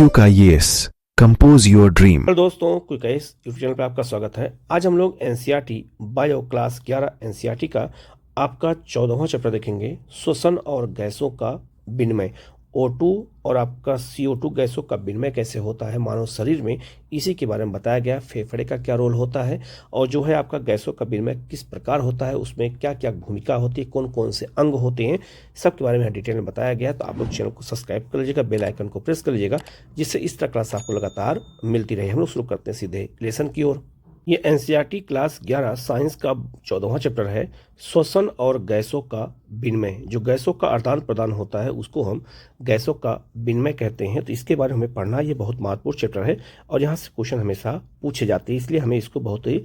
QKIS compose your dream. Hello दोस्तों, क्विकाइस YouTube channel पर आपका स्वागत है। आज हम लोग एनसीईआरटी बायो क्लास 11 एनसीईआरटी का आपका 14वां चैप्टर देखेंगे, श्वसन और गैसों का विनिमय। O2 और आपका CO2 गैसों का विनिमय कैसे होता है मानव शरीर में, इसी के बारे में बताया गया। फेफड़े का क्या रोल होता है और जो है आपका गैसों का विनिमय किस प्रकार होता है, उसमें क्या क्या भूमिका होती है, कौन कौन से अंग होते हैं, सब के बारे में डिटेल में बताया गया। तो आप लोग चैनल को सब्सक्राइब कर लीजिएगा, बेल आइकन को प्रेस कर लीजिएगा, जिससे इस तरह क्लास आपको लगातार मिलती रहे। हम लोग शुरू करते हैं सीधे लेसन की ओर। ये एनसीईआरटी क्लास 11 साइंस का 14वां चैप्टर है, श्वसन और गैसों का विनिमय। जो गैसों का आदान प्रदान होता है उसको हम गैसों का विनिमय कहते हैं। तो इसके बारे में हमें पढ़ना, ये बहुत महत्वपूर्ण चैप्टर है और यहाँ से क्वेश्चन हमेशा पूछे जाते हैं, इसलिए हमें इसको बहुत ही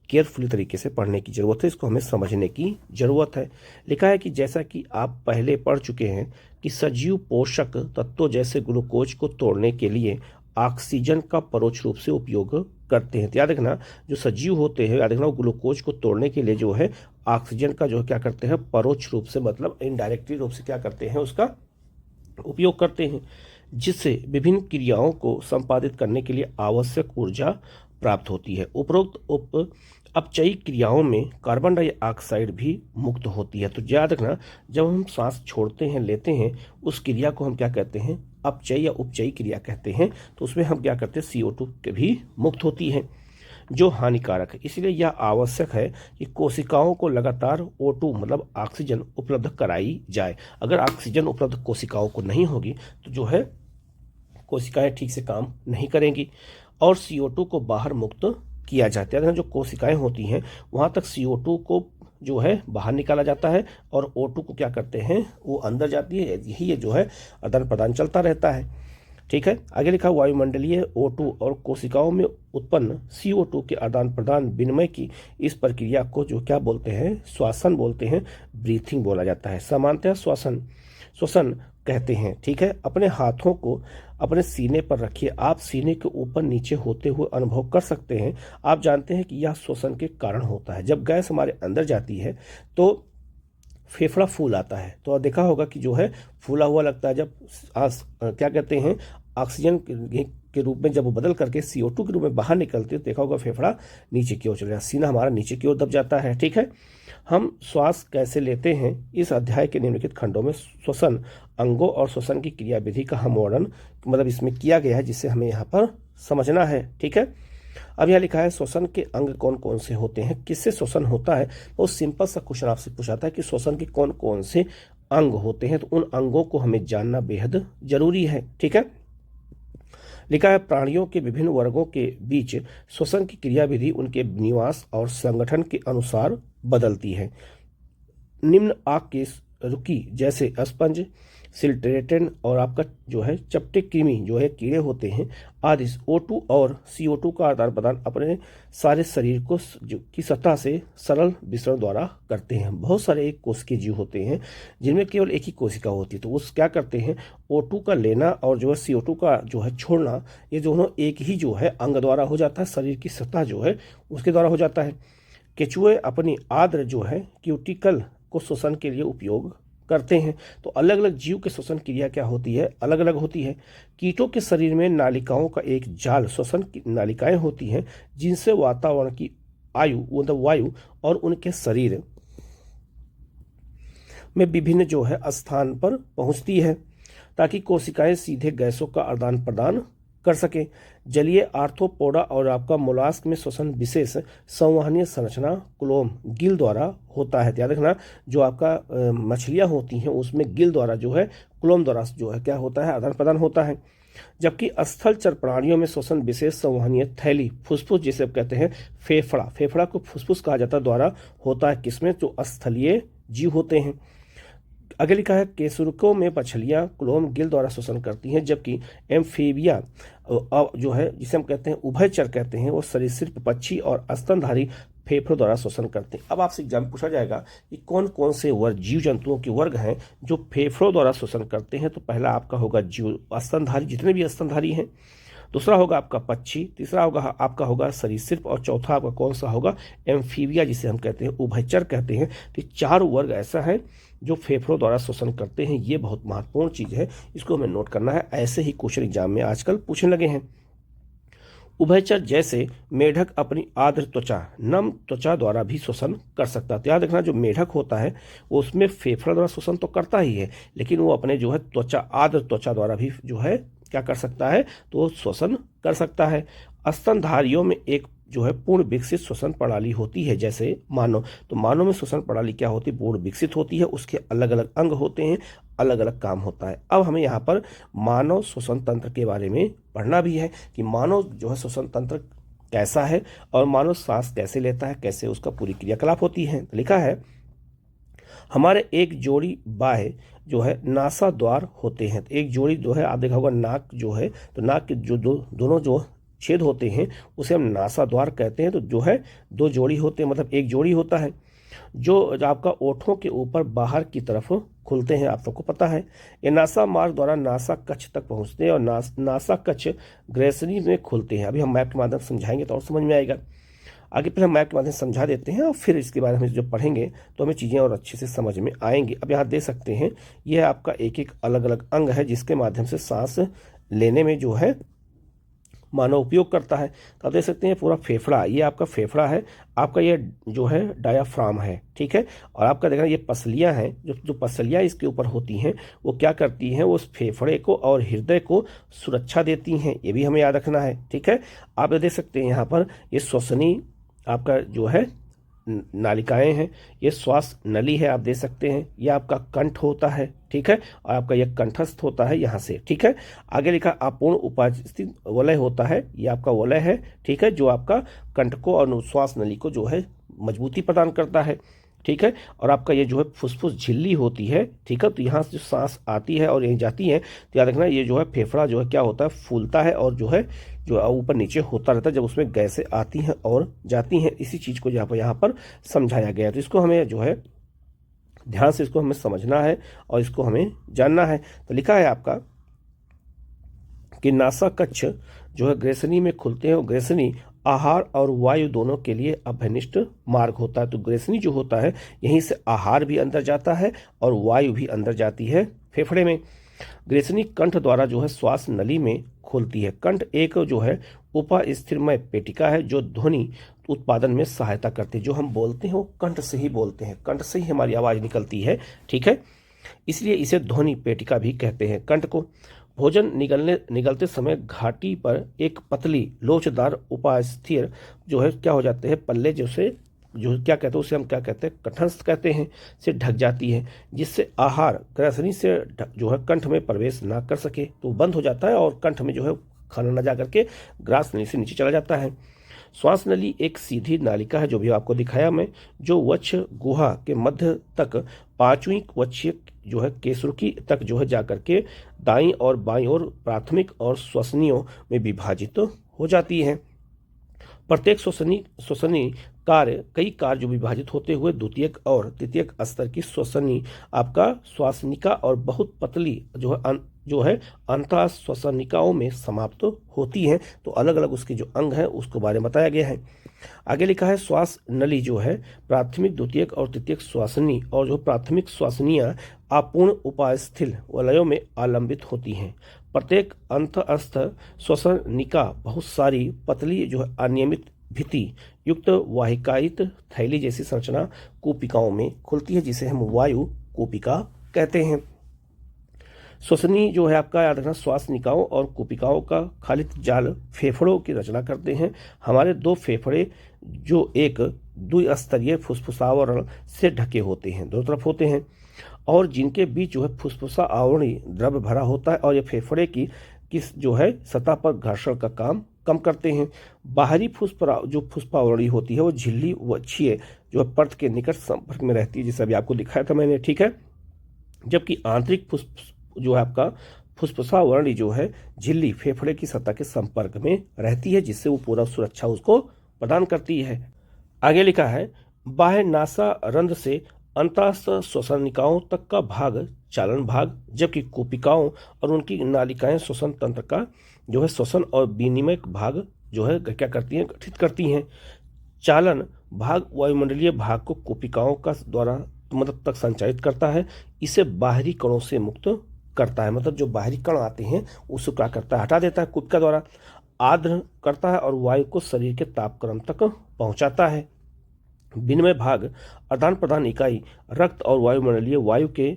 केयरफुली तरीके से पढ़ने की ज़रूरत है, इसको हमें समझने की ज़रूरत है। लिखा है कि जैसा कि आप पहले पढ़ चुके हैं कि सजीव पोषक तत्वों जैसे ग्लूकोज को तोड़ने के लिए ऑक्सीजन का परोक्ष रूप से उपयोग करते हैं। तो याद रखना, जो सजीव होते हैं, याद रखना, वो ग्लूकोज को तोड़ने के लिए जो है ऑक्सीजन का जो क्या करते हैं, परोक्ष रूप से मतलब इनडायरेक्टली रूप से क्या करते हैं, उसका उपयोग करते हैं, जिससे विभिन्न क्रियाओं को संपादित करने के लिए आवश्यक ऊर्जा प्राप्त होती है। उपरोक्त अपचयी क्रियाओं में कार्बन डाइऑक्साइड भी मुक्त होती है। तो याद रखना, जब हम सांस छोड़ते हैं, लेते हैं, उस क्रिया को हम क्या कहते हैं, अपचयी या उपचयी क्रिया कहते हैं। तो उसमें हम क्या करते हैं, CO2 के भी मुक्त होती है, जो हानिकारक है। इसलिए यह आवश्यक है कि कोशिकाओं को लगातार O2 मतलब ऑक्सीजन उपलब्ध कराई जाए। अगर ऑक्सीजन उपलब्ध कोशिकाओं को नहीं होगी तो जो है कोशिकाएं ठीक से काम नहीं करेंगी और CO2 को बाहर मुक्त किया जाता है। जो कोशिकाएं होती हैं वहां तक CO2 को जो है बाहर निकाला जाता है और O2 को क्या करते हैं, वो अंदर जाती है। यही ये जो है आदान प्रदान चलता रहता है। ठीक है, आगे लिखा, वायुमंडलीय O2 और कोशिकाओं में उत्पन्न CO2 के आदान प्रदान विनिमय की इस प्रक्रिया को जो क्या बोलते हैं, श्वसन बोलते हैं, ब्रीथिंग बोला जाता है। सामान्यतः श्वसन कहते हैं। ठीक है, अपने हाथों को अपने सीने पर रखिए, आप सीने के ऊपर नीचे होते हुए अनुभव कर सकते हैं। आप जानते हैं कि यह श्वसन के कारण होता है। जब गैस हमारे अंदर जाती है तो फेफड़ा फूल आता है। तो देखा होगा कि जो है फूला हुआ लगता है। जब क्या कहते हैं, ऑक्सीजन के रूप में जब वो बदल करके CO2 के रूप में बाहर निकलते, तो देखा होगा फेफड़ा नीचे की ओर चले जाता है, सीना हमारा नीचे की ओर दब जाता है। ठीक है, हम श्वास कैसे लेते हैं, इस अध्याय के निम्नलिखित खंडों में श्वसन अंगों और श्वसन की क्रियाविधि का हम वर्णन मतलब इसमें किया गया है, जिससे हमें यहाँ पर समझना है। ठीक है, अब यहाँ लिखा है श्वसन के अंग कौन कौन से होते हैं, किससे श्वसन होता है। बहुत सिंपल सा क्वेश्चन आपसे पूछाता है कि श्वसन के कौन कौन से अंग होते हैं, तो उन अंगों को हमें जानना बेहद जरूरी है। ठीक है, लिखा है प्राणियों के विभिन्न वर्गों के बीच श्वसन की क्रियाविधि उनके निवास और संगठन के अनुसार बदलती है। निम्न आग की रुकी जैसे स्पंज, सिल्ट्रेटन और आपका जो है चपटे कृमि जो है कीड़े होते हैं आदि O2 और CO2 का आदान प्रदान अपने सारे शरीर को की सतह से सरल विसरण द्वारा करते हैं। बहुत सारे एक कोशिकीय जीव होते हैं जिनमें केवल एक ही कोशिका होती है, तो उस क्या करते हैं, O2 का लेना और जो है CO2 का जो है छोड़ना, ये दोनों एक ही जो है अंग द्वारा हो जाता है, शरीर की सतह जो है उसके द्वारा हो जाता है। केचुए अपनी आद्र जो है क्यूटिकल को श्वसन के लिए उपयोग करते हैं। तो अलग अलग जीव के श्वसन क्रिया क्या होती है, अलग अलग होती है। कीटों के शरीर में नालिकाओं का एक जाल श्वसन की नालिकाएं होती हैं, जिनसे वातावरण की वायु और उनके शरीर में विभिन्न जो है स्थान पर पहुंचती है, ताकि कोशिकाएं सीधे गैसों का आदान प्रदान कर सके। जलीय आर्थ्रोपोडा और आपका मोलास्क में श्वसन विशेष संवहनीय संरचना क्लोम गिल द्वारा होता है। याद रखना, जो आपका मछलियां होती हैं उसमें गिल द्वारा जो है, क्लोम द्वारा जो है क्या होता है, आदान प्रदान होता है। जबकि स्थलचर प्राणियों में श्वसन विशेष संवहनीय थैली फुसफुस जिसे कहते हैं, फेफड़ा को फुसफुस कहा जाता द्वारा होता है। किसमें, जो स्थलीय जीव होते हैं। आगे लिखा है केसुरकों में मछलियां क्लोम गिल द्वारा श्वसन करती हैं, जबकि एम्फीबिया जो है जिसे हम कहते हैं उभयचर कहते हैं, वो सरीसृप पक्षी और स्तनधारी फेफड़ों द्वारा श्वसन करते हैं। अब आपसे एग्जाम पूछा जाएगा कि कौन कौन से वर्ग जीव जंतुओं के वर्ग हैं जो फेफड़ों द्वारा श्वसन करते हैं। तो पहला आपका होगा जीव स्तनधारी, जितने भी स्तनधारी हैं। दूसरा होगा आपका पक्षी, तीसरा होगा आपका होगा सरीसृप और चौथा आपका कौन सा होगा एम्फीबिया जिसे हम कहते हैं, उभयचर कहते हैं। तो 4 वर्ग ऐसा है जो फेफड़ों द्वारा श्वसन करते हैं। ये बहुत महत्वपूर्ण चीज़ है, इसको हमें नोट करना है। ऐसे ही क्वेश्चन एग्जाम में आजकल पूछने लगे हैं। उभयचर जैसे मेढक अपनी आर्द्र त्वचा नम त्वचा द्वारा भी श्वसन कर सकता है। तो याद रखना, जो मेढक होता है वो उसमें फेफड़ा द्वारा श्वसन तो करता ही है, लेकिन वो अपने जो है त्वचा आर्द्र त्वचा द्वारा भी जो है क्या कर सकता है, तो श्वसन कर सकता है। स्तनधारियों में एक जो है पूर्ण विकसित श्वसन प्रणाली होती है, जैसे मानव। तो मानव में श्वसन प्रणाली क्या होती है, पूर्ण विकसित होती है, उसके अलग अलग अंग होते हैं, अलग अलग काम होता है। अब हमें यहाँ पर मानव श्वसन तंत्र के बारे में पढ़ना भी है कि मानव जो है श्वसन तंत्र कैसा है और मानव सांस कैसे लेता है, कैसे उसका पूरी क्रियाकलाप होती है। तो लिखा है हमारे एक जोड़ी बाह्य जो है नासा द्वार होते हैं। तो एक जोड़ी जो है आप देखा होगा नाक जो है, तो नाक के जो दोनों जो छेद होते हैं उसे हम नासा द्वार कहते हैं। तो जो है 2 जोड़ी होते हैं, मतलब एक जोड़ी होता है जो आपका ओठों के ऊपर बाहर की तरफ खुलते हैं, आप सबको पता है। ये नासा मार्ग द्वारा नासा कक्ष तक पहुंचते हैं और नासा कक्ष ग्रेसनी में खुलते हैं। अभी हम मैप के माध्यम से समझाएंगे तो और समझ में आएगा। आगे फिर हम मैप के माध्यम से समझा देते हैं और फिर इसके बारे में जो पढ़ेंगे तो हमें चीज़ें और अच्छे से समझ में आएंगी। अब यहाँ देख सकते हैं यह आपका एक एक अलग अलग अंग है जिसके माध्यम से सांस लेने में जो है मानव उपयोग करता है। तो आप देख सकते हैं पूरा फेफड़ा, ये आपका फेफड़ा है, आपका ये जो है डायाफ्राम है, ठीक है। और आपका देखना ये पसलियां हैं, जो पसलियां इसके ऊपर होती हैं वो क्या करती हैं, वो उस फेफड़े को और हृदय को सुरक्षा देती हैं, ये भी हमें याद रखना है, ठीक है। आप देख सकते हैं यहाँ पर ये श्वसनी आपका जो है नालिकाएं हैं, ये श्वास नली है, आप देख सकते हैं। ये आपका कंठ होता है, ठीक है, और आपका ये कंठस्थ होता है यहाँ से, ठीक है। आगे लिखा अपूर्ण उपास्थित वलय होता है, ये आपका वलय है, ठीक है, जो आपका कंठ को और श्वास नली को जो है मजबूती प्रदान करता है, ठीक है। और आपका ये जो है फुसफुस झिल्ली होती है, ठीक है। तो यहाँ से जो सांस आती है और यहीं जाती है, तो याद रखना ये जो है फेफड़ा जो है क्या होता है, फूलता है और जो है जो ऊपर नीचे होता रहता है जब उसमें गैसें आती हैं और जाती हैं। इसी चीज़ को यहाँ पर समझाया गया है। तो इसको हमें जो है ध्यान से इसको हमें समझना है और इसको हमें जानना है। तो लिखा है आपका कि नासा कक्ष जो है ग्रेसनी में खुलते हैं और ग्रेसनी आहार और वायु दोनों के लिए अभ्यनिष्ठ मार्ग होता है। तो ग्रेसनी जो होता है यहीं से आहार भी अंदर जाता है और वायु भी अंदर जाती है फेफड़े में। ग्रेसनी कंठ द्वारा जो है श्वास नली में खोलती है। कंठ एक जो है उपास्थिरमय पेटिका है जो ध्वनि उत्पादन में सहायता करती है। जो हम बोलते हैं वो कंठ से ही बोलते हैं, कंठ से ही हमारी आवाज निकलती है, ठीक है। इसलिए इसे ध्वनि पेटिका भी कहते हैं। कंठ को भोजन निगलते समय घाटी पर एक पतली लोचदार उपास्थिर जो है क्या हो जाते हैं, पल्ले जैसे जो क्या कहते हैं उसे हम क्या कहते हैं, कंठस्थ कहते हैं, से ढक जाती है, जिससे आहार ग्रसनी से जो है कंठ में प्रवेश ना कर सके, तो बंद हो जाता है और कंठ में जो है खाना न जा करके ग्रास नली से नीचे चला जाता है। श्वास नली एक सीधी नालिका है, जो भी आपको दिखाया मैं, जो वक्ष गुहा के मध्य तक 5वीं वक्षीय जो है केसुरकी तक जो है जाकर के दाईं और बाईं ओर प्राथमिक और श्वसनियों में विभाजित हो जाती है। प्रत्येक श्वसनी कार्य कई कार्य जो विभाजित होते हुए द्वितीयक और तृतीयक स्तर की श्वसनी आपका श्वासनिका और बहुत पतली जो है अंतः श्वसनिकाओं में समाप्त होती हैं। तो अलग अलग उसके जो अंग हैं उसको बारे में बताया गया है। आगे लिखा है श्वास नली जो है प्राथमिक द्वितीयक और तृतीयक श्वासनी और जो प्राथमिक श्वासनियां अपूर्ण उपास्थिर वलयों में आलंबित होती हैं। प्रत्येक अंतःस्थ श्वसनिका बहुत सारी पतली जो है अनियमित भित्ति युक्त वाहिकायित थैली जैसी संरचना कूपिकाओं में खुलती है, जिसे हम वायु कूपिका कहते हैं। श्वसनी जो है आपका याद रखना श्वासनिकाओं और कूपिकाओं का खालित जाल फेफड़ों की रचना करते हैं। हमारे 2 फेफड़े जो एक द्विस्तरीय फुसफुसावरण से ढके होते हैं, दोनों तरफ होते हैं, और जिनके बीच जो है फुसफुसा आवरणी द्रव्य भरा होता है और ये फेफड़े की जो है सतह पर घर्षण का काम कम करते हैं। बाहरी फुस्पावरणी होती है वो झिल्ली वक्षीय जो है पर्त के निकट संपर्क में रहती है, जैसे अभी आपको दिखाया था मैंने, ठीक है। जबकि आंतरिक जो है आपका फुस्फुसावरणी जो है झिल्ली फेफड़े की सतह के संपर्क में रहती है, जिससे वो पूरा सुरक्षा उसको प्रदान करती है। आगे लिखा है बाह्य नासा रंध्र से अंतःस्थ श्वसनिकाओं तक का भाग चालन भाग, जबकि कोशिकाओं और उनकी नालिकाएं श्वसन तंत्र का जो है श्वसन और विनिमय भाग जो है क्या करती हैं, गठित करती हैं। चालन भाग वायुमंडलीय भाग को कोशिकाओं का द्वारा मदद तक संचालित करता है, इसे बाहरी कणों से मुक्त करता है, मतलब जो बाहरी कण आते हैं उसको क्या करता है, हटा देता है कोशिका द्वारा। आर्द्र करता है और वायु को शरीर के तापक्रम तक पहुंचाता है। विनिमय भाग आदान प्रदान इकाई रक्त और वायुमंडलीय वायु के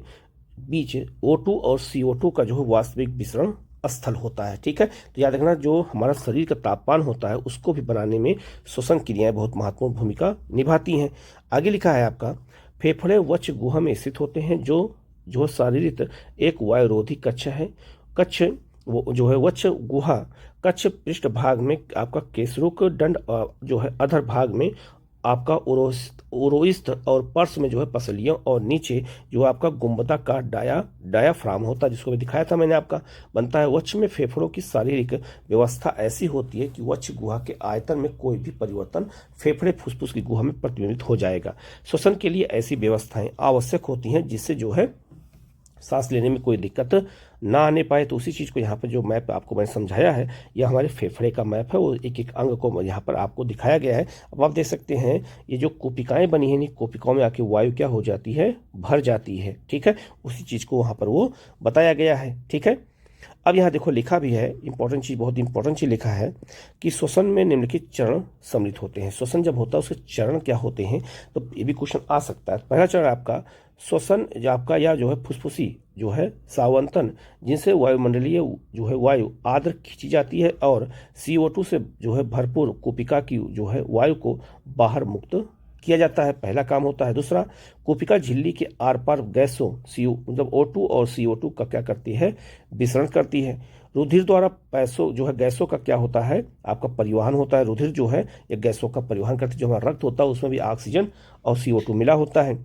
बीच O2 और CO2 का जो है वास्तविक विसरण स्थल होता है। ठीक है, तो याद रखना जो हमारा शरीर का तापमान होता है उसको भी बनाने में श्वसन क्रियाएं बहुत महत्वपूर्ण भूमिका निभाती हैं। आगे लिखा है आपका, फेफड़े वक्ष गुहा में स्थित होते हैं, जो शारीरिक एक वायुरोधी कक्ष है। कक्ष वो जो है वक्ष गुहा कक्ष पृष्ठ भाग में आपका केसरुक दंड जो है अधर भाग में आपका उरोस्थ और पर्स में जो है पसलियों और नीचे जो आपका गुंबदाकार डायाफ्राम होता है, जिसको भी दिखाया था मैंने आपका, बनता है। वक्ष में फेफड़ों की शारीरिक व्यवस्था ऐसी होती है कि वक्ष गुहा के आयतन में कोई भी परिवर्तन फेफड़े फुसफुस की गुहा में प्रतिबिंबित हो जाएगा। श्वसन के लिए ऐसी व्यवस्थाएं आवश्यक होती हैं जिससे जो है सांस लेने में कोई दिक्कत ना आने पाए। तो उसी चीज़ को यहाँ पर जो मैप आपको मैंने समझाया है, यह हमारे फेफड़े का मैप है, वो एक एक अंग को यहाँ पर आपको दिखाया गया है। अब आप देख सकते हैं ये जो कोशिकाएं बनी हैं, कोशिकाओं में आके वायु क्या हो जाती है, भर जाती है। ठीक है, उसी चीज़ को वहाँ पर वो बताया गया है। ठीक है, अब यहाँ देखो लिखा भी है, इंपॉर्टेंट चीज़, बहुत इंपॉर्टेंट चीज़ लिखा है कि श्वसन में निम्नलिखित चरण सम्मिलित होते हैं। श्वसन जब होता है उसके चरण क्या होते हैं, तो ये भी क्वेश्चन आ सकता है। पहला चरण आपका श्वसन जो आपका या जो है फुसफुसी जो है सावंतन, जिनसे वायुमंडलीय जो है वायु आद्र खींची जाती है और CO2 से जो है भरपूर कोशिका की जो है वायु को बाहर मुक्त किया जाता है, पहला काम होता है। दूसरा, कोशिका झिल्ली के आर पार गैसों मतलब O2 और CO2 का क्या करती है, विसरण करती है। रुधिर द्वारा पैसों जो है गैसों का क्या होता है, आपका परिवहन होता है। रुधिर जो है ये गैसों का परिवहन करती है। जो हमारा रक्त होता है उसमें भी ऑक्सीजन और CO2 मिला होता है।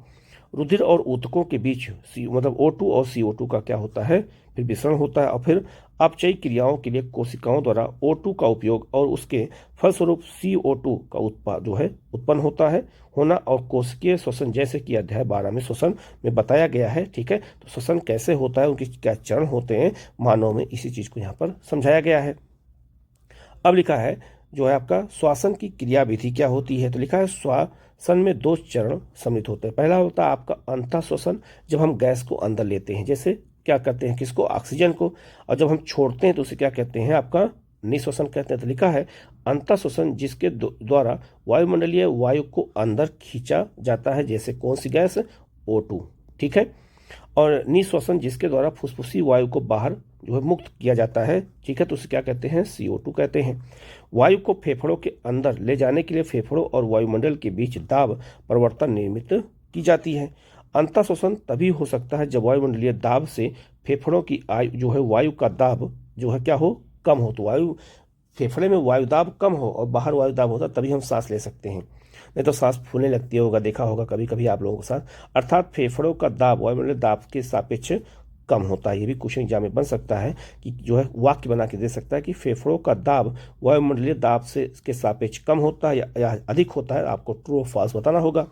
रुधिर और ऊतकों के बीच मतलब O2 और CO2 का क्या होता है, फिर विसरण होता है। और फिर अपचयी क्रियाओं के लिए कोशिकाओं द्वारा O2 का उपयोग और उसके फलस्वरूप CO2 का जो है उत्पन्न होता है होना। और कोशिकीय श्वसन जैसे कि अध्याय 12 में श्वसन में बताया गया है। ठीक है, तो श्वसन कैसे होता है, उनके क्या चरण होते हैं मानव में, इसी चीज को यहाँ पर समझाया गया है। अब लिखा है जो है आपका श्वासन की क्रियाविधि क्या होती है, तो लिखा है श्वासन में 2 चरण सम्मिलित होते हैं। पहला होता है आपका अंतः श्वसन, जब हम गैस को अंदर लेते हैं, जैसे क्या करते हैं, किसको, ऑक्सीजन को, और जब हम छोड़ते हैं तो उसे क्या कहते हैं, आपका निःश्वसन कहते हैं। तो लिखा है अंतः श्वसन, जिसके द्वारा वायुमंडलीय वायु को अंदर खींचा जाता है, जैसे कौन सी गैस, O2। ठीक है, और निःश्वसन जिसके द्वारा फुसफुसी वायु को बाहर जो है मुक्त किया जाता है। ठीक है, तो उसे क्या कहते हैं, CO2 कहते हैं। वायु को फेफड़ों के अंदर ले जाने के लिए फेफड़ों और वायुमंडल के बीच दाब परिवर्तन निर्मित की जाती है। अंतः श्वसन तभी हो सकता है जब वायुमंडलीय दाब से फेफड़ों की जो है वायु का दाब जो है क्या हो, कम हो। तो वायु फेफड़े में वायु दाब कम हो और बाहर वायु दाब होता तभी हम सांस ले सकते हैं, नहीं तो सांस फूलने लगती होगा, देखा होगा कभी कभी आप लोगों के साथ। अर्थात फेफड़ों का दाब वायुमंडलीय दाब के सापेक्ष कम होता है। ये भी क्वेश्चन एग्जाम में बन सकता है कि जो है वाक्य बना के दे सकता है कि फेफड़ों का दाब वायुमंडलीय दाब से के सापेक्ष कम होता है या अधिक होता है। आपको ट्रू और फॉल्स बताना होगा।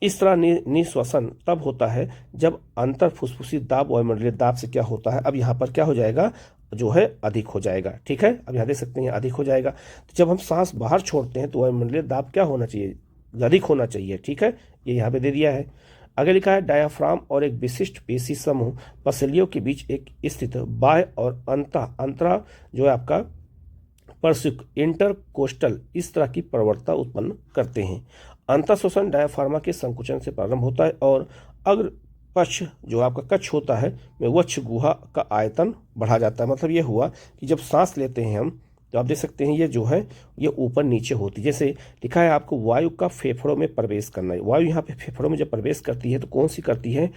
इस तरह निःश्वसन तब होता है जब अंतर फुसफुसी दाब वायुमंडलीय दाब से क्या होता है, अब यहाँ पर क्या हो जाएगा, जो है अधिक हो जाएगा। ठीक है, अब यहाँ देख सकते हैं अधिक हो जाएगा। तो जब हम सांस बाहर छोड़ते हैं तो वायुमंडलीय दाब क्या होना चाहिए, अधिक होना चाहिए। ठीक है, ये यहाँ पे दे दिया है। आगे लिखा है डायाफ्राम और एक विशिष्ट पेशी समूह पसलियों के बीच एक स्थित बाह्य और अंतरा जो है आपका परसिक इंटरकोस्टल इस तरह की प्रवणता उत्पन्न करते हैं। अंतः श्वसन डायाफ्रामा के संकुचन से प्रारंभ होता है और अग्र पक्ष जो आपका कक्ष होता है में वक्ष गुहा का आयतन बढ़ा जाता है। मतलब ये हुआ कि जब सांस लेते हैं हम तो आप देख सकते हैं ये जो है ये ऊपर नीचे होती है। जैसे लिखा है आपको वायु का फेफड़ों में प्रवेश करना है। वायु यहाँ पे फेफड़ों में जब प्रवेश करती है तो कौन सी करती है,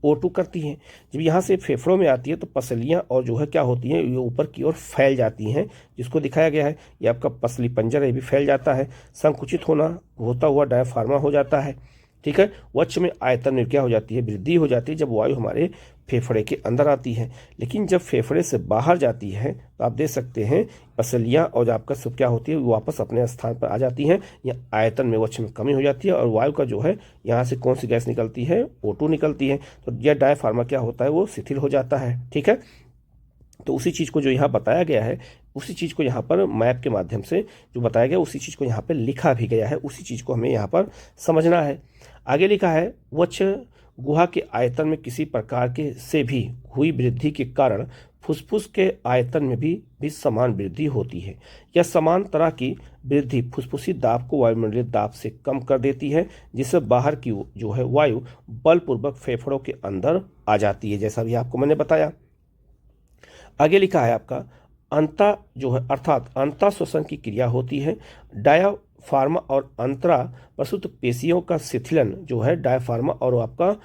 O2 करती है। जब यहाँ से फेफड़ों में आती है तो पसलियाँ और जो है क्या होती हैं, ये ऊपर की ओर फैल जाती हैं, जिसको दिखाया गया है। ये आपका पसली पंजर है, ये भी फैल जाता है। संकुचित होता हुआ डायफ्रामा हो जाता है। ठीक है। वक्ष में आयतन में क्या हो जाती है, वृद्धि हो जाती है जब वायु हमारे फेफड़े के अंदर आती है, लेकिन जब फेफड़े से बाहर जाती है तो आप देख सकते हैं पसलियाँ और आपका सब क्या होती है वो वापस अपने स्थान पर आ जाती हैं, या आयतन में वक्ष में कमी हो जाती है और वायु का जो है यहाँ से कौन सी गैस निकलती है, O2 निकलती है। तो यह डायफ्रामा क्या होता है, वो शिथिल हो जाता है, ठीक है। तो उसी चीज़ को जो यहाँ बताया गया है, उसी चीज़ को यहाँ पर मैप के माध्यम से जो बताया गया उसी चीज़ को यहाँ पर लिखा भी गया है, उसी चीज़ को हमें यहाँ पर समझना है। आगे लिखा है वक्ष गुहा के आयतन में किसी प्रकार के से भी हुई वृद्धि के कारण फुसफुस के आयतन में भी समान वृद्धि होती है। यह समान तरह की वृद्धि फुसफुसी दाब को वायुमंडलीय दाब से कम कर देती है, जिससे बाहर की जो है वायु बलपूर्वक फेफड़ों के अंदर आ जाती है, जैसा भी आपको मैंने बताया। आगे लिखा है आपका अंता जो है अर्थात अंता श्वसन की क्रिया होती है। डायाफ्रामा और अंतरा प्रसूत पेशियों का शिथिलन जो है डायाफ्रामा और आपका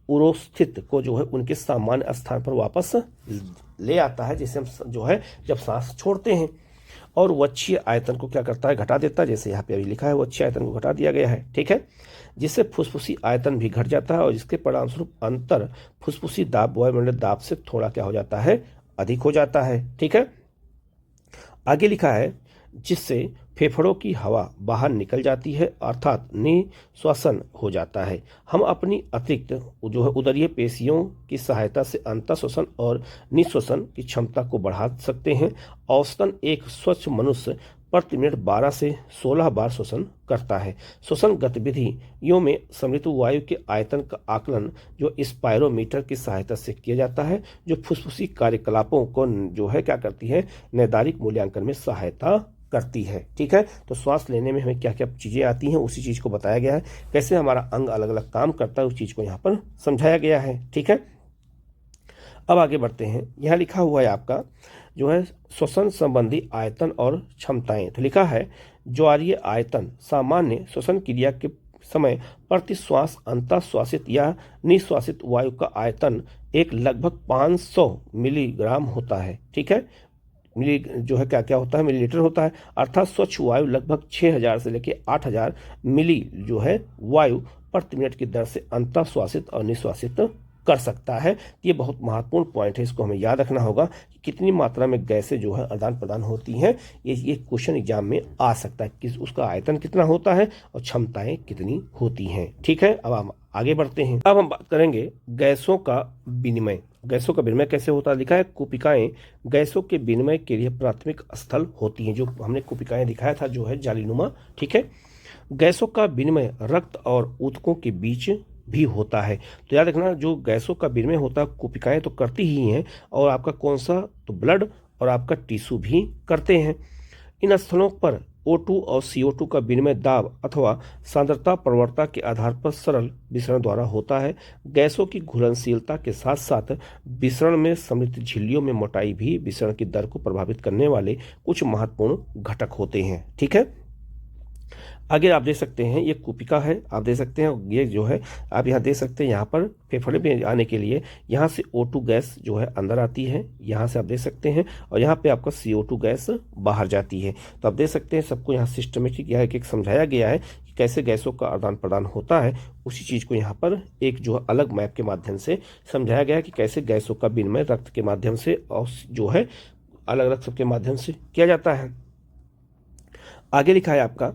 उरोस्थित को जो है उनके सामान्य स्थान पर वापस ले आता है, जैसे हम जो है जब सांस छोड़ते हैं, और वक्षीय आयतन को क्या करता है, घटा देता है, जैसे यहाँ पे अभी लिखा है वक्षीय आयतन को घटा दिया गया है, ठीक है। जिससे फुसफुसी आयतन भी घट जाता है और जिसके परिणामस्वरूप अंतर फुसफुसी दाब वायुमंडलीय दाब से थोड़ा क्या हो जाता है, अधिक हो जाता है, ठीक है। आगे लिखा है जिससे फेफड़ों की हवा बाहर निकल जाती है अर्थात निश्वसन हो जाता है। हम अपनी अतिरिक्त जो है उदरीय पेशियों की सहायता से अंतःश्वसन और निश्वसन की क्षमता को बढ़ा सकते हैं। औसतन एक स्वच्छ मनुष्य प्रति मिनट 12 से 16 बार श्वसन करता है। श्वसन गतिविधियों में सम्मिलित वायु के आयतन का आकलन जो स्पायरोमीटर की सहायता से किया जाता है, जो फुसफुसी कार्यकलापों को जो है क्या करती है, निर्धारित मूल्यांकन में सहायता करती है, ठीक है। तो श्वास लेने में हमें क्या क्या चीज़ें आती हैं उसी चीज़ को बताया गया है, कैसे हमारा अंग अलग अलग काम करता है उस चीज़ को यहाँ पर समझाया गया है, ठीक है। अब आगे बढ़ते हैं, यहाँ लिखा हुआ है आपका जो है श्वसन संबंधी आयतन और क्षमताएं। तो लिखा है ज्वारीय आयतन सामान्य श्वसन क्रिया के समय प्रति श्वास अंतःश्वासित या निश्वासित वायु का आयतन एक लगभग 500 मिलीग्राम होता है, ठीक है। मिली जो है क्या क्या होता है, मिलीलीटर होता है, अर्थात स्वच्छ वायु लगभग 6000 से लेकर 8000 मिली जो है वायु प्रति मिनट की दर से अंतःश्वासित और निश्वासित कर सकता है। ये बहुत महत्वपूर्ण पॉइंट है, इसको हमें याद रखना होगा कि कितनी मात्रा में गैसें जो है आदान प्रदान होती हैं। ये क्वेश्चन एग्जाम में आ सकता है कि उसका आयतन कितना होता है और क्षमताएं कितनी होती हैं, ठीक है। अब हम आगे बढ़ते हैं, अब हम बात करेंगे गैसों का विनिमय। गैसों का विनिमय कैसे होता है, लिखा है कुपिकाएं गैसों के विनिमय के लिए प्राथमिक स्थल होती हैं, जो हमने कुपिकाएं दिखाया था जो है जालीनुमा, ठीक है। गैसों का विनिमय रक्त और ऊतकों के बीच भी होता है। तो याद रखना जो गैसों का विनिमय होता है कुपिकाएं तो करती ही हैं, और आपका कौन सा, तो ब्लड और आपका टिश्यू भी करते हैं। इन स्थलों पर O2 और CO2 का विनिमय दाब अथवा सांद्रता प्रवणता के आधार पर सरल विसरण द्वारा होता है। गैसों की घुलनशीलता के साथ साथ विसरण में सम्मिलित झिल्लियों में मोटाई भी विसरण की दर को प्रभावित करने वाले कुछ महत्वपूर्ण घटक होते हैं, ठीक है। आगे आप देख सकते हैं ये कुपिका है, आप देख सकते हैं ये जो है आप यहाँ देख सकते हैं, यहाँ पर फेफड़े में आने के लिए यहाँ से O2 गैस जो है अंदर आती है, यहाँ से आप देख सकते हैं, और यहाँ पे आपका CO2 गैस बाहर जाती है। तो आप देख सकते हैं सबको यहाँ सिस्टमेटिक यहाँ एक समझाया गया है कि कैसे गैसों का आदान प्रदान होता है। उसी चीज़ को यहाँ पर एक जो अलग मैप के माध्यम से समझाया गया है कि कैसे गैसों का विनिमय रक्त के माध्यम से और जो है अलग अलग सबके माध्यम से किया जाता है। आगे लिखा है आपका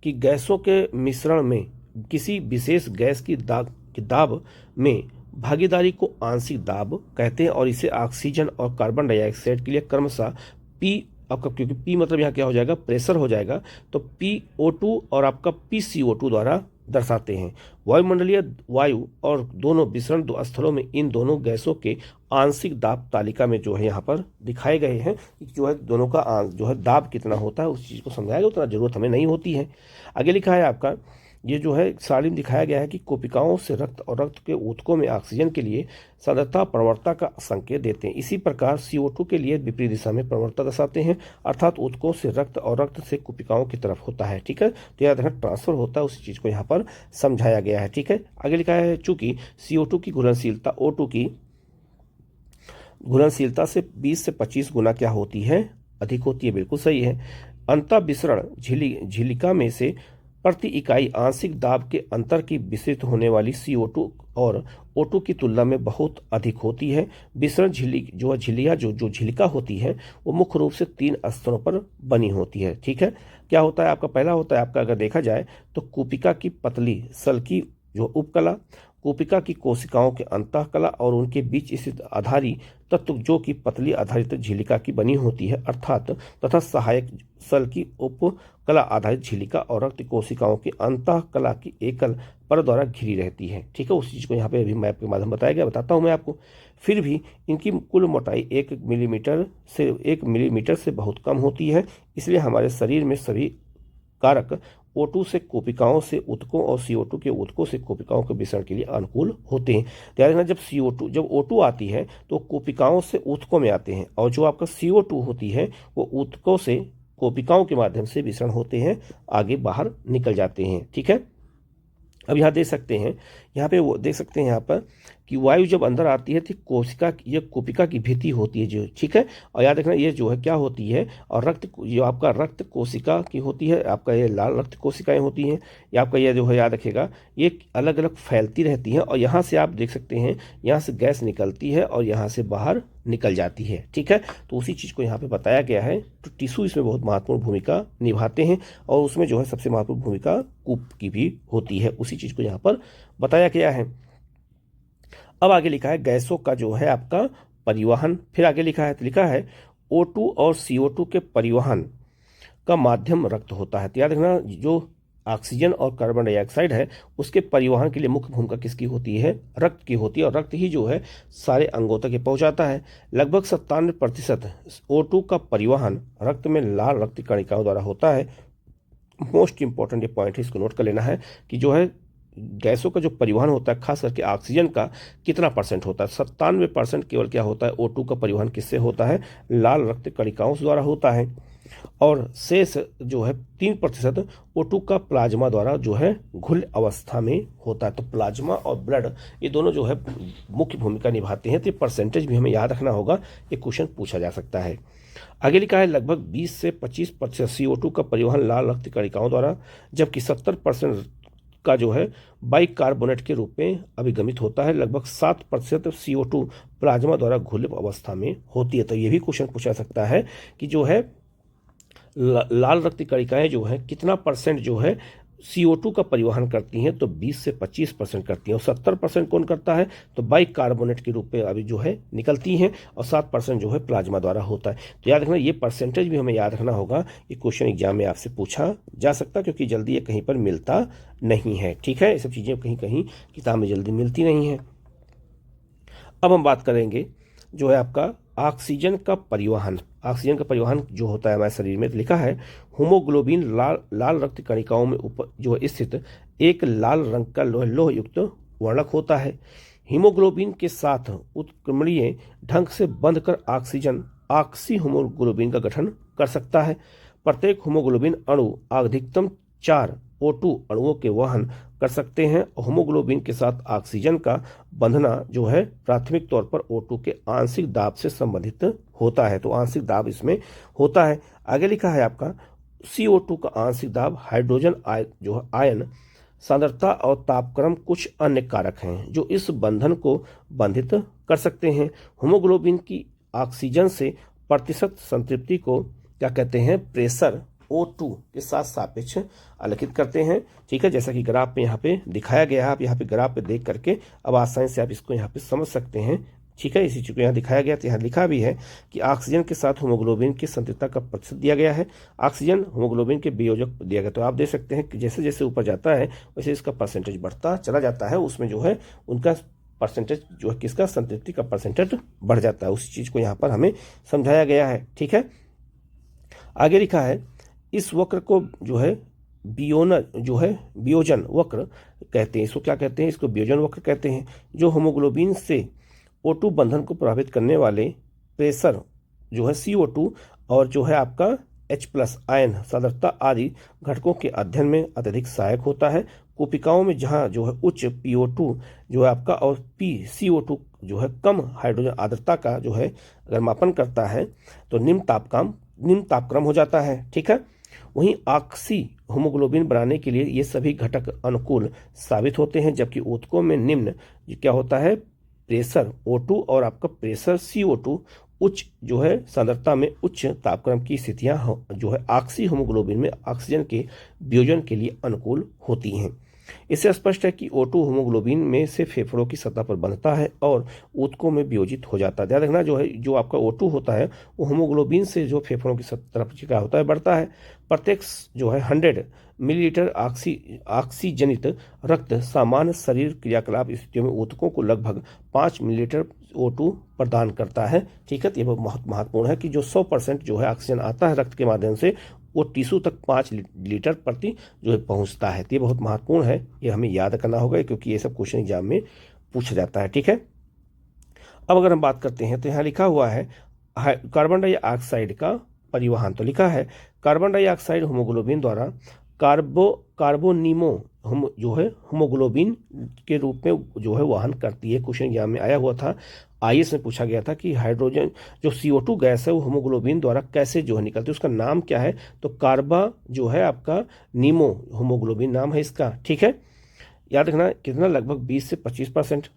कि गैसों के मिश्रण में किसी विशेष गैस की दाब में भागीदारी को आंशिक दाब कहते हैं, और इसे ऑक्सीजन और कार्बन डाइऑक्साइड के लिए क्रमशः पी आपका, क्योंकि पी मतलब यहाँ क्या हो जाएगा, प्रेशर हो जाएगा, तो PO2 और आपका PCO2 द्वारा दर्शाते हैं। वायुमंडलीय वायु और दोनों विसरण दो स्थलों में इन दोनों गैसों के आंशिक दाब तालिका में जो है यहाँ पर दिखाए गए हैं, जो है दोनों का जो है दाब कितना होता है उस चीज़ को समझाएगा, उतना जरूरत हमें नहीं होती है। आगे लिखा है आपका ये जो है सारणी में दिखाया गया है कि कोशिकाओं से रक्त और रक्त के ऊतकों में ऑक्सीजन के लिए सांद्रता प्रवणता का संकेत देते हैं। इसी प्रकार CO2 के लिए विपरीत दिशा में प्रवणता दर्शाते हैं, अर्थात ऊतकों से रक्त और रक्त से कोशिकाओं की तरफ होता है, ठीक है। तो याद रखना ट्रांसफर होता है, उसी चीज़ को यहाँ पर समझाया गया है, ठीक है। आगे लिखा है चूंकि CO2 की घुलनशीलता O2 की घुलनशीलता से 20 से 25 गुना क्या होती है, अधिक होती है, बिल्कुल सही है। अंतः विसरण झिल्लिका में से प्रति इकाई आंशिक दाब के अंतर की विसरित होने वाली CO2 और O2 की तुलना में बहुत अधिक होती है। विसरण झिल्ली जो झिल्लियाँ जो झिल्लिका होती है वो मुख्य रूप से 3 स्तरों पर बनी होती है। ठीक है, क्या होता है आपका, पहला होता है आपका अगर देखा जाए तो कूपिका की पतली सल्की जो उपकला, कूपिका की कोशिकाओं के अंतःकला और उनके बीच स्थित आधारी तत्व जो कि पतली आधारित झिल्लिका की बनी होती है अर्थात तथा सहायक सल की उपकला आधारित झिल्लिका और रक्त कोशिकाओं की अंतःकला की एकल पर द्वारा घिरी रहती है। ठीक है, उस चीज को यहाँ पे अभी मैप के माध्यम बताया गया, बताता हूँ मैं आपको। फिर भी इनकी कुल मोटाई 1 मिलीमीटर से बहुत कम होती है, इसलिए हमारे शरीर में सभी कारक O2 से कोशिकाओं से ऊतकों और CO2 के ऊतकों से कोशिकाओं के विसरण के लिए अनुकूल होते हैं। ध्यान रखना, जब O2 आती है तो कोशिकाओं से ऊतकों में आते हैं और जो आपका CO2 होती है वो ऊतकों से कोशिकाओं के माध्यम से विसरण होते हैं, आगे बाहर निकल जाते हैं। ठीक है, अब यहाँ देख सकते हैं, यहाँ पे वो देख सकते हैं यहाँ पर कि वायु जब अंदर आती है तो ये कोशिका की भित्ति होती है जो, ठीक है, और याद रखना ये जो है क्या होती है, और जो आपका रक्त कोशिका की होती है, आपका ये लाल रक्त कोशिकाएं होती हैं, ये आपका ये जो है याद रखिएगा ये अलग अलग फैलती रहती हैं और यहाँ से आप देख सकते हैं यहाँ से गैस निकलती है और यहाँ से बाहर निकल जाती है। ठीक है, तो उसी चीज़ को यहाँ पे बताया गया है। तो टिश्यू इसमें बहुत महत्वपूर्ण भूमिका निभाते हैं और उसमें जो है सबसे महत्वपूर्ण भूमिका कूप की भी होती है, उसी चीज़ को यहाँ पर बताया गया है। अब आगे लिखा है गैसों का जो है आपका परिवहन, फिर आगे लिखा है तो लिखा है O2 और CO2 के परिवहन का माध्यम रक्त होता है। तो याद रखना जो ऑक्सीजन और कार्बन डाइऑक्साइड है उसके परिवहन के लिए मुख्य भूमिका किसकी होती है, रक्त की होती है, और रक्त ही जो है सारे अंगों तक पहुंचाता है। लगभग 97% O2 का परिवहन रक्त में लाल रक्त कणिकाओं द्वारा होता है। मोस्ट इंपॉर्टेंट ये पॉइंट है, इसको नोट कर लेना है कि जो है गैसों का जो परिवहन होता है खास करके ऑक्सीजन का कितना परसेंट होता है, 97% केवल क्या होता है, O2 का परिवहन किससे होता है, लाल रक्त कणिकाओं द्वारा होता है, और शेष जो है 3% O2 का प्लाज्मा द्वारा जो है घुल अवस्था में होता है। तो प्लाज्मा और ब्लड ये दोनों जो है मुख्य भूमिका निभाते हैं। तो ये परसेंटेज भी हमें याद रखना होगा, ये क्वेश्चन पूछा जा सकता है। आगे लिखा है लगभग 20 से 25% CO2 का परिवहन लाल रक्त कणिकाओं द्वारा, जबकि 70% का जो है बाइकार्बोनेट के रूप में अभिगमित होता है। लगभग 7% CO2 प्लाज्मा द्वारा घुल अवस्था में होती है। तो ये भी क्वेश्चन पूछा सकता है कि जो है लाल रक्त कणिकाएं जो है कितना परसेंट जो है CO2 का परिवहन करती हैं, तो 20 से 25% करती हैं, और 70% कौन करता है, तो बाइकार्बोनेट के रूप में अभी जो है निकलती हैं, और 7% जो है प्लाज्मा द्वारा होता है। तो याद रखना ये परसेंटेज भी हमें याद रखना होगा, ये क्वेश्चन एग्जाम में आपसे पूछा जा सकता है क्योंकि जल्दी ये कहीं पर मिलता नहीं है। ठीक है, ये सब चीज़ें कहीं कहीं किताब में जल्दी मिलती नहीं है। अब हम बात करेंगे जो है आपका ऑक्सीजन का परिवहन। ऑक्सीजन का परिवहन जो होता है हमारे शरीर में, लिखा है हीमोग्लोबिन लाल रक्त कणिकाओं में जो है स्थित एक लाल रंग का लोह युक्त वर्णक होता है। हीमोग्लोबिन के साथ उत्क्रमणीय ढंग से बंधकर ऑक्सीजन ऑक्सी हीमोग्लोबिन का गठन कर सकता है। प्रत्येक हीमोग्लोबिन अणु अधिकतम 4 O2 अणुओं के वहन कर सकते हैं। हीमोग्लोबिन के साथ ऑक्सीजन का बंधना जो है प्राथमिक तौर पर O2 के आंशिक दाब से संबंधित होता है, तो आंशिक दाब इसमें होता है। आगे लिखा है आपका CO2 का आंशिक दाब, हाइड्रोजन जो है आयन सांद्रता और तापक्रम कुछ अन्य कारक हैं जो इस बंधन को बंधित कर सकते हैं। हीमोग्लोबिन की ऑक्सीजन से प्रतिशत संतृप्ति को क्या कहते हैं, प्रेशर O2 के साथ सापेक्ष आलेखित करते हैं। ठीक है, जैसा कि ग्राफ में यहाँ पे दिखाया गया है, आप यहाँ पे ग्राफ पे देख करके अब आसानी से आप इसको यहाँ पे समझ सकते हैं। ठीक है, इसी चीज को यहाँ दिखाया गया, तो यहाँ लिखा भी है कि ऑक्सीजन के साथ हीमोग्लोबिन की संतृप्तता का प्रतिशत दिया गया है, ऑक्सीजन हीमोग्लोबिन के वियोजक दिया गया। तो आप देख सकते हैं कि जैसे जैसे ऊपर जाता है वैसे इसका परसेंटेज बढ़ता चला जाता है, उसमें जो है उनका परसेंटेज जो है किसका, संतृप्ति का परसेंटेज बढ़ जाता है। उसी चीज को यहाँ पर हमें समझाया गया है। ठीक है, आगे लिखा है इस वक्र को जो है वियोजन वक्र कहते हैं। इसको क्या कहते हैं, इसको वियोजन वक्र कहते हैं, जो हीमोग्लोबिन से O2 बंधन को प्रभावित करने वाले प्रेशर जो है CO2 और जो है आपका H+ आयन सांद्रता आदि घटकों के अध्ययन में अत्यधिक सहायक होता है। कोशिकाओं में जहां जो है उच्च PO2 जो है आपका और CO2 जो है कम हाइड्रोजन आर्द्रता का जो है अगर मापन करता है तो निम्न तापक्रम हो जाता है। ठीक है, वहीं ऑक्सी हीमोग्लोबिन बनाने के लिए ये सभी घटक अनुकूल साबित होते हैं, जबकि ऊतकों में निम्न क्या होता है, प्रेशर O2 और आपका प्रेशर CO2 उच्च जो है सांद्रता में उच्च तापक्रम की स्थितियां जो है ऑक्सी हीमोग्लोबिन में ऑक्सीजन के वियोजन के लिए अनुकूल होती हैं। इससे स्पष्ट है कि O2 हीमोग्लोबिन में से फेफड़ों की सतह पर बंधता है और ऊतकों में वियोजित हो जाता है। ध्यान रखना, जो है जो आपका O2 होता है वो हीमोग्लोबिन से जो फेफड़ों की तरफ क्या होता है, बढ़ता है। प्रत्येक जो है 100 मिलीलीटर ऑक्सीजनित रक्त सामान्य शरीर क्रियाकलाप स्थितियों में ऊतकों को लगभग 5 मिलीलीटर O2 प्रदान करता है। ठीक है, तो ये बहुत महत्वपूर्ण है कि जो 100% जो है ऑक्सीजन आता है रक्त के माध्यम से, वो टिश्यू तक 5 लीटर प्रति जो है पहुंचता है। तो ये बहुत महत्वपूर्ण है, ये हमें याद करना होगा क्योंकि ये सब क्वेश्चन एग्जाम में पूछा जाता है। ठीक है, अब अगर हम बात करते हैं तो यहाँ लिखा हुआ है कार्बन डाइऑक्साइड का परिवहन। तो लिखा है कार्बन डाइऑक्साइड हीमोग्लोबिन द्वारा कार्बोनिमो जो है हीमोग्लोबिन के रूप में जो है वहन करती है। क्वेश्चन एग्जाम में आया हुआ था, IAS में पूछा गया था कि हाइड्रोजन जो CO2 गैस है वो हीमोग्लोबिन द्वारा कैसे जो है निकलती है, उसका नाम क्या है, तो कार्बा जो है आपका नीमो हीमोग्लोबिन नाम है इसका। ठीक है, याद रखना कितना, लगभग 20 से 25%।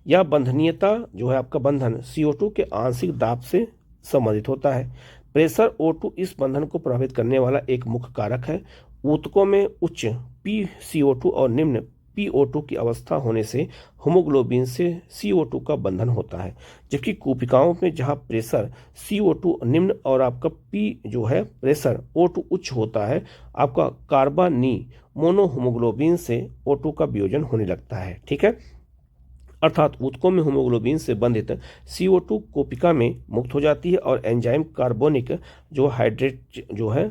या बंधनीयता जो है आपका बंधन CO2 के आंशिक दाब से संबंधित होता है। प्रेशर O2 इस बंधन को प्रभावित करने वाला एक मुख्य कारक है। ऊतकों में उच्च PCO2 और निम्न PO2 की अवस्था होने से हीमोग्लोबिन से CO2 का बंधन होता है, जबकि कोशिकाओं में जहां प्रेशर CO2 निम्न और आपका P जो है प्रेशर O2 उच्च होता है, आपका कार्बानी मोनो हीमोग्लोबिन से O2 का वियोजन होने लगता है। ठीक है, अर्थात ऊतकों में हीमोग्लोबिन से बंधित CO2 कोशिका में मुक्त हो जाती है और एंजाइम कार्बोनिक जो हाइड्रेट जो है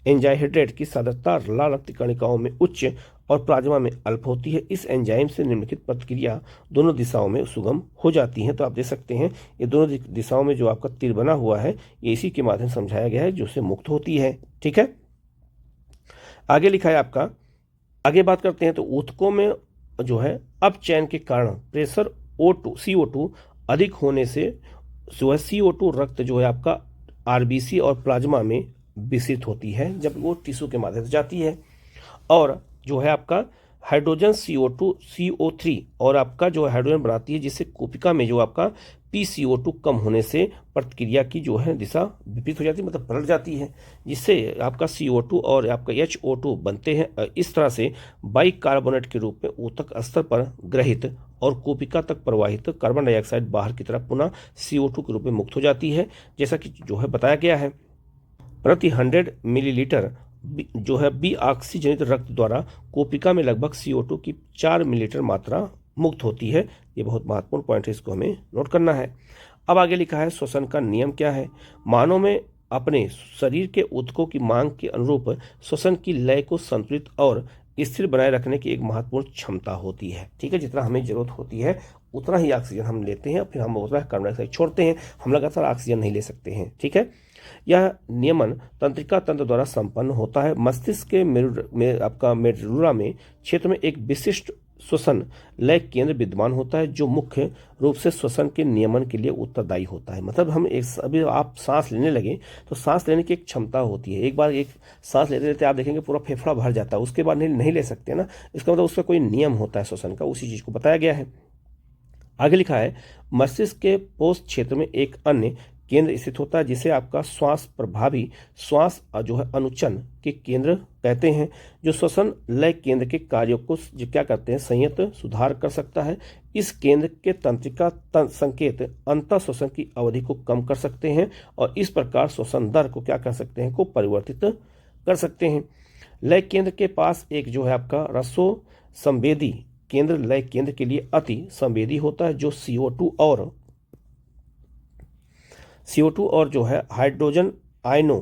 एंजाइहाइड्रेट की सांद्रता लाल रक्त कणिकाओं में उच्च और प्लाज्मा में अल्प होती है। इस एंजाइम से निम्नलिखित प्रतिक्रिया दोनों दिशाओं में सुगम हो जाती है। तो आप देख सकते हैं ये दोनों दिशाओं में जो आपका तीर बना हुआ है ये इसी के माध्यम से समझाया गया है, जो से मुक्त होती है। ठीक है, आगे लिखा है आपका, आगे बात करते हैं तो ऊतकों में जो है अपचयन के कारण प्रेशर CO2 अधिक होने से जो है CO2 रक्त जो है आपका RBC और प्लाज्मा में विसरित होती है जब वो टिश्यू के माध्यम से जाती है, और जो है आपका हाइड्रोजन CO3 और आपका जो हाइड्रोजन बनाती है, जिससे कोशिका में जो आपका PCO2 कम होने से प्रतिक्रिया की जो है दिशा विपरीत हो जाती है, मतलब पलट जाती है, जिससे आपका CO2 और आपका HO2 बनते हैं। इस तरह से बाइकार्बोनेट के रूप में ऊतक स्तर पर ग्रहित और कोशिका तक प्रवाहित कार्बन डाइऑक्साइड बाहर की तरफ पुनः CO2 के रूप में मुक्त हो जाती है, जैसा कि जो है बताया गया है। प्रति 100 मिलीलीटर जो है ऑक्सीजनित रक्त द्वारा कोशिका में लगभग CO2 की 4 मिलीलीटर मात्रा मुक्त होती है। ये बहुत महत्वपूर्ण पॉइंट है, इसको हमें नोट करना है। अब आगे लिखा है श्वसन का नियम क्या है। मानव में अपने शरीर के ऊतकों की मांग के अनुरूप श्वसन की लय को संतुलित और स्थिर बनाए रखने की एक महत्वपूर्ण क्षमता होती है। ठीक है, जितना हमें जरूरत होती है उतना ही ऑक्सीजन हम लेते हैं, फिर हम उतना कार्बन डाइऑक्साइड छोड़ते हैं, हम लगातार ऑक्सीजन नहीं ले सकते हैं। ठीक है, यह नियमन तंत्रिका तंत्र द्वारा संपन्न होता है। मस्तिष्क के आपका मेडुला में क्षेत्र में एक विशिष्ट श्वसन लय केंद्र विद्यमान होता है, जो मुख्य रूप से श्वसन के नियमन के लिए उत्तरदायी होता है। मतलब हम अभी आप सांस लेने लगे तो सांस लेने की एक क्षमता होती है, एक बार एक सांस लेते लेते आप देखेंगे पूरा फेफड़ा भर जाता है, उसके बाद नहीं ले सकते ना, इसका मतलब उसका कोई नियम होता है श्वसन का, उसी चीज को बताया गया है। आगे लिखा है मस्तिष्क के पोस्ट क्षेत्र में एक अन्य केंद्र स्थित होता है, जिसे आपका श्वास प्रभावी श्वास जो है अनुचन के केंद्र कहते हैं, जो श्वसन लय केंद्र के कार्यों को जो क्या करते हैं संयत सुधार कर सकता है। इस केंद्र के तंत्रिका संकेत अंतः श्वसन की अवधि को कम कर सकते हैं और इस प्रकार श्वसन दर को क्या कर सकते हैं, को परिवर्तित कर सकते हैं। लय केंद्र के पास एक जो है आपका रसो संवेदी केंद्र लय केंद्र के लिए अति संवेदी होता है, जो CO2 और जो है हाइड्रोजन आयनों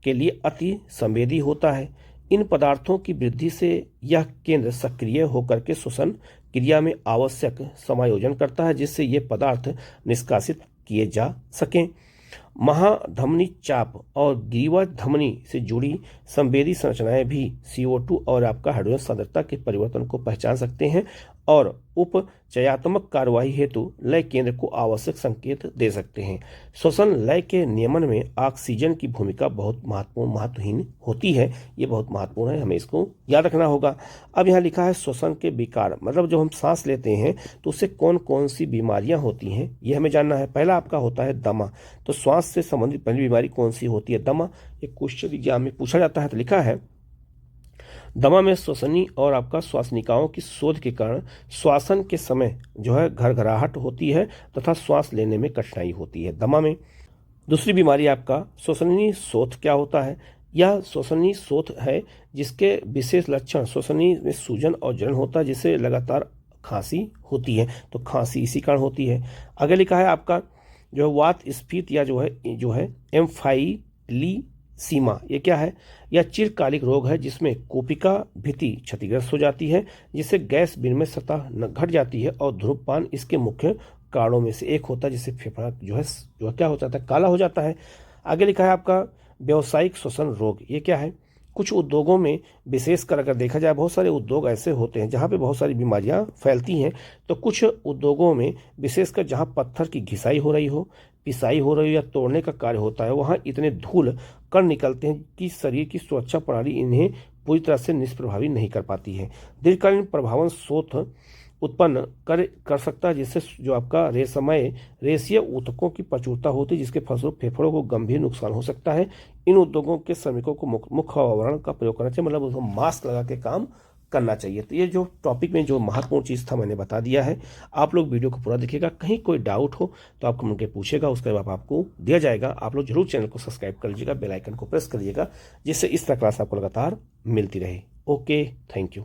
के लिए अति संवेदी होता है। इन पदार्थों की वृद्धि से यह केंद्र सक्रिय होकर के श्वसन क्रिया में आवश्यक समायोजन करता है, जिससे ये पदार्थ निष्कासित किए जा सकें। महाधमनी चाप और ग्रीवा धमनी से जुड़ी संवेदी संरचनाएं भी CO2 और आपका हाइड्रोजन सांद्रता के परिवर्तन को पहचान सकते हैं और उपचयात्मक कार्यवाही हेतु लय केंद्र को आवश्यक संकेत दे सकते हैं। श्वसन लय के नियमन में ऑक्सीजन की भूमिका बहुत महत्वहीन होती है। ये बहुत महत्वपूर्ण है, हमें इसको याद रखना होगा। अब यहाँ लिखा है श्वसन के विकार, मतलब जब हम सांस लेते हैं तो उससे कौन कौन सी बीमारियां होती हैं ये हमें जानना है। पहला आपका होता है दमा। तो श्वास से संबंधित पहली बीमारी कौन सी होती है? दमा। ये क्वेश्चन एग्जाम में पूछा जाता है। तो लिखा है दमा में श्वसनी और आपका श्वासनिकाओं की शोध के कारण श्वासन के समय जो है घरघराहट होती है तथा श्वास लेने में कठिनाई होती है दमा में। दूसरी बीमारी आपका श्वसनी शोथ। क्या होता है? यह श्वसनी शोथ है जिसके विशेष लक्षण श्वसनी में सूजन और जलन होता है, जिससे लगातार खांसी होती है। तो खांसी इसी कारण होती है। आगे लिखा है आपका जो है वात स्फीत या जो है एम्फाइलीसीमा। ये क्या है? यह चिरकालिक रोग है जिसमें कोशिका भित्ति क्षतिग्रस्त हो जाती है, जिससे गैस विनिमय सतह घट जाती है और धूम्रपान इसके मुख्य कारणों में से एक होता है, जिससे फेफड़ा जो है क्या हो जाता है? काला हो जाता है। आगे लिखा है आपका व्यावसायिक श्वसन रोग। ये क्या है? कुछ उद्योगों में विशेषकर अगर देखा जाए, बहुत सारे उद्योग ऐसे होते हैं जहाँ पे बहुत सारी बीमारियाँ फैलती हैं। तो कुछ उद्योगों में विशेषकर जहाँ पत्थर की घिसाई हो रही हो, पिसाई हो रही हो या तोड़ने का कार्य होता है, वहाँ इतने धूल कण निकलते हैं कि शरीर की सुरक्षा प्रणाली इन्हें पूरी तरह से निष्प्रभावी नहीं कर पाती है। दीर्घकालीन प्रभावन शोथ उत्पन्न कर सकता है, जिससे जो आपका रेशीय ऊतकों की प्रचुरता होती है, जिसके फलस्वरूप फेफड़ों को गंभीर नुकसान हो सकता है। इन उद्योगों के श्रमिकों को मुख्य आवरण का प्रयोग करना चाहिए, मतलब उसको मास्क लगा के काम करना चाहिए। तो ये जो टॉपिक में जो महत्वपूर्ण चीज़ था मैंने बता दिया है। आप लोग वीडियो को पूरा देखिएगा। कहीं कोई डाउट हो तो आप कमेंट करके पूछेगा, उसके जवाब आपको दिया जाएगा। आप लोग जरूर चैनल को सब्सक्राइब कर लीजिएगा, बेल आइकन को प्रेस करिएगा, जिससे इस तरह क्लास आपको लगातार मिलती रहे। Okay, thank you.